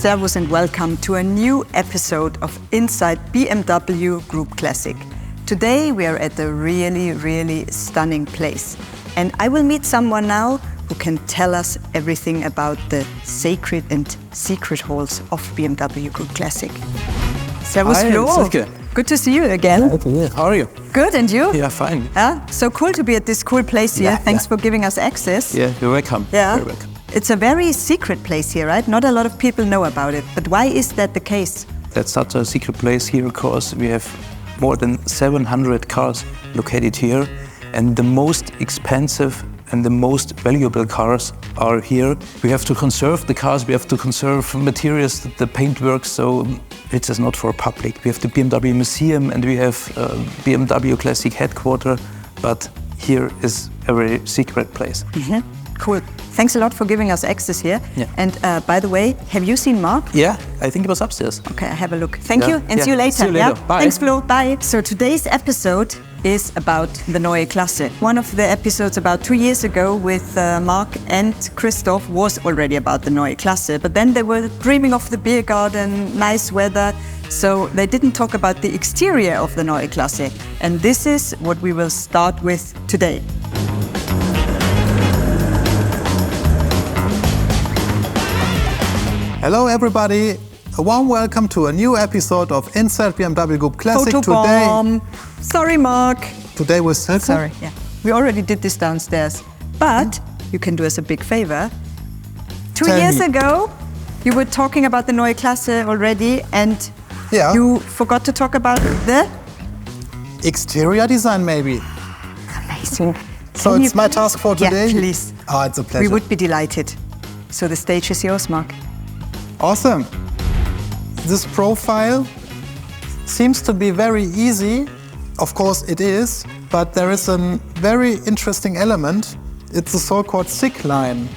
Servus and welcome to a new episode of Inside BMW Group Classic. Today we are at a really stunning place. And I will meet someone now who can tell us everything about the sacred and secret halls of BMW Group Classic. Servus, Hi, Flo. Silke. Good to see you again. How are you? Good, and you? Yeah, fine. Yeah, so cool to be at this cool place here. Yeah, Thanks for giving us access. Yeah, you're welcome. Yeah. You're welcome. It's a very secret place here, right? Not a lot of people know about it. But why is that the case? That's such a secret place here because we have more than 700 cars located here, and the most expensive and the most valuable cars are here. We have to conserve the cars, we have to conserve materials, the paintwork, so it is not for public. We have the BMW Museum and we have BMW Classic headquarters, but here is a very secret place. Mm-hmm. Cool. Thanks a lot for giving us access here. Yeah. And by the way, have you seen Mark? Yeah, I think it was upstairs. Okay, I have a look. Thank Yeah. you, and Yeah. see you later. See you later. Yeah? Bye. Thanks, Flo. Bye. So today's episode is about the Neue Klasse. One of the episodes about 2 years ago with Mark and Christoph was already about the Neue Klasse, but then they were dreaming of the beer garden, nice weather, so they didn't talk about the exterior of the Neue Klasse. And this is what we will start with today. Hello everybody, a warm welcome to a new episode of Inside BMW Group Classic. Photobomb. Sorry, Mark. Today with Silke. Sorry, yeah. We already did this downstairs. But you can do us a big favor. 2 Tell years me. ago, you were talking about the Neue Klasse already, and Yeah. you forgot to talk about the... Exterior design maybe. Amazing. So Can it's you my please- task for today? Yeah, please. Oh, it's a pleasure. We would be delighted. So the stage is yours, Mark. Awesome. This profile seems to be very easy. Of course it is, but there is a very interesting element. It's the so-called SIG line.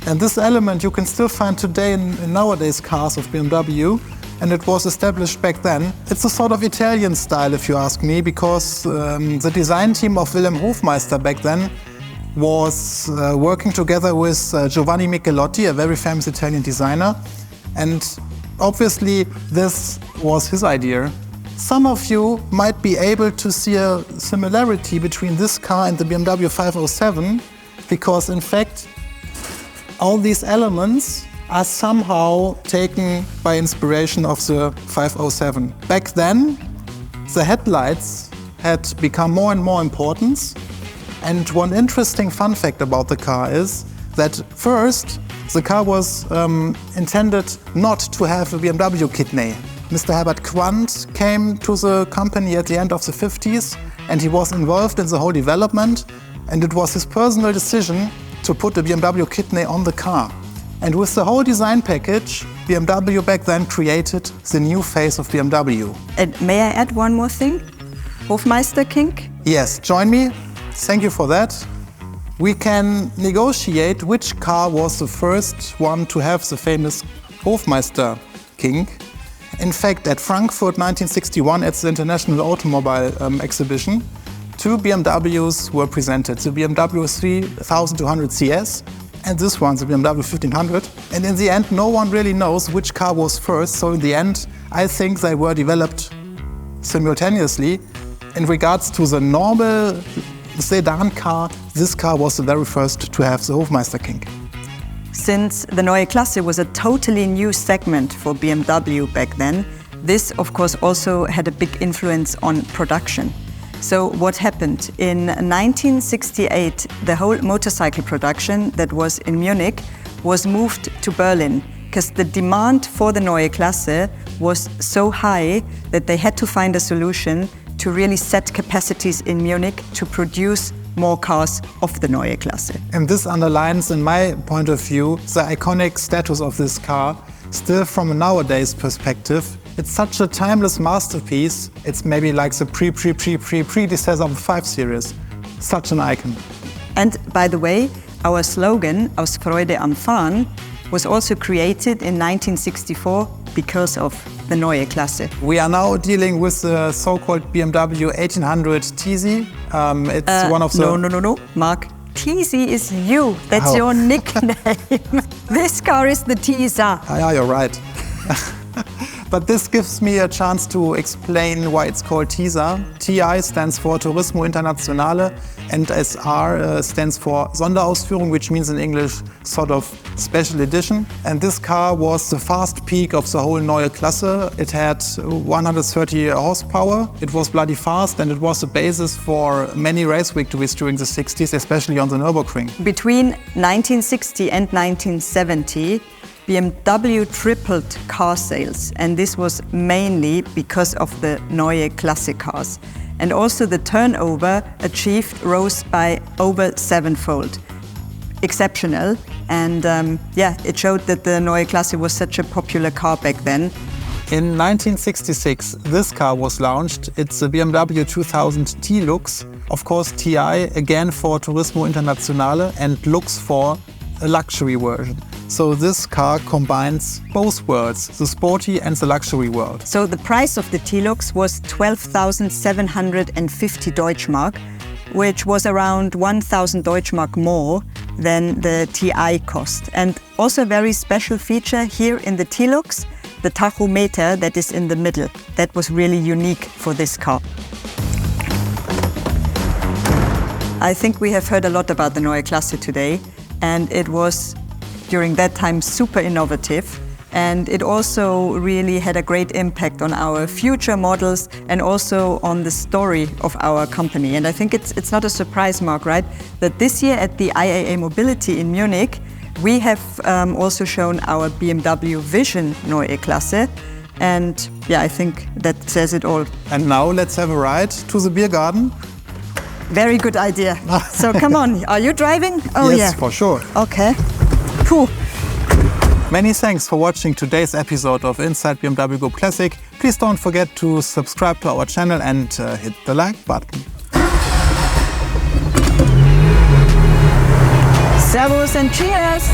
And this element you can still find today in nowadays cars of BMW, and it was established back then. It's a sort of Italian style, if you ask me, because the design team of Wilhelm Hofmeister back then was working together with Giovanni Michelotti, a very famous Italian designer. And obviously this was his idea. Some of you might be able to see a similarity between this car and the BMW 507, because in fact all these elements are somehow taken by inspiration of the 507. Back then the headlights had become more and more important. And one interesting fun fact about the car is that first the car was intended not to have a BMW kidney. Mr. Herbert Quandt came to the company at the end of the 50s and he was involved in the whole development, and it was his personal decision to put the BMW kidney on the car. And with the whole design package, BMW back then created the new face of BMW. And may I add one more thing? Hofmeister kink? Yes, join me. Thank you for that. We can negotiate which car was the first one to have the famous Hofmeister kink. In fact, at Frankfurt 1961 at the International Automobile Exhibition, 2 BMWs were presented, the BMW 3200 CS and this one, the BMW 1500. And in the end, no one really knows which car was first, so in the end, I think they were developed simultaneously. In regards to the normal sedan car, this car was the very first to have the Hofmeister kink. Since the Neue Klasse was a totally new segment for BMW back then, this of course also had a big influence on production. So what happened? In 1968, the whole motorcycle production that was in Munich was moved to Berlin, because the demand for the Neue Klasse was so high that they had to find a solution to really set capacities in Munich to produce more cars of the Neue Klasse. And this underlines, in my point of view, the iconic status of this car, still from a nowadays perspective. It's such a timeless masterpiece. It's maybe like the predecessor of the 5 Series. Such an icon. And by the way, our slogan, Aus Freude am Fahren, was also created in 1964 because of the Neue Klasse. We are now dealing with the so-called BMW 1800 TZ. It's one of the... No. Mark, TZ is you. That's Oh. your nickname. This car is the Teaser. Yeah, you're right. But this gives me a chance to explain why it's called TISA. TI stands for Turismo Internazionale and SR stands for Sonderausführung, which means in English sort of special edition. And this car was the fast peak of the whole Neue Klasse. It had 130 horsepower. It was bloody fast and it was the basis for many race victories during the 60s, especially on the Nürburgring. Between 1960 and 1970, BMW tripled car sales, and this was mainly because of the Neue Klasse cars. And also the turnover achieved rose by over 7-fold. Exceptional, and it showed that the Neue Klasse was such a popular car back then. In 1966, this car was launched. It's the BMW 2000 T-Lux. Of course, TI again for Turismo Internazionale and Lux for a luxury version. So this car combines both worlds, the sporty and the luxury world. So the price of the T-Lux was 12,750 Deutschmark, which was around 1,000 Deutschmark more than the TI cost. And also a very special feature here in the T-Lux, the tachometer that is in the middle. That was really unique for this car. I think we have heard a lot about the Neue Klasse today, and it was during that time super innovative, and it also really had a great impact on our future models and also on the story of our company. And I think it's not a surprise, Mark, right, that this year at the IAA Mobility in Munich we have also shown our BMW Vision Neue Klasse, and yeah, I think that says it all. And now let's have a ride to the beer garden. Very good idea. So come on, are you driving? Oh yes, yeah, for sure. Okay. Cool. Many thanks for watching today's episode of Inside BMW Group Classic. Please don't forget to subscribe to our channel and hit the like button. Servus and cheers!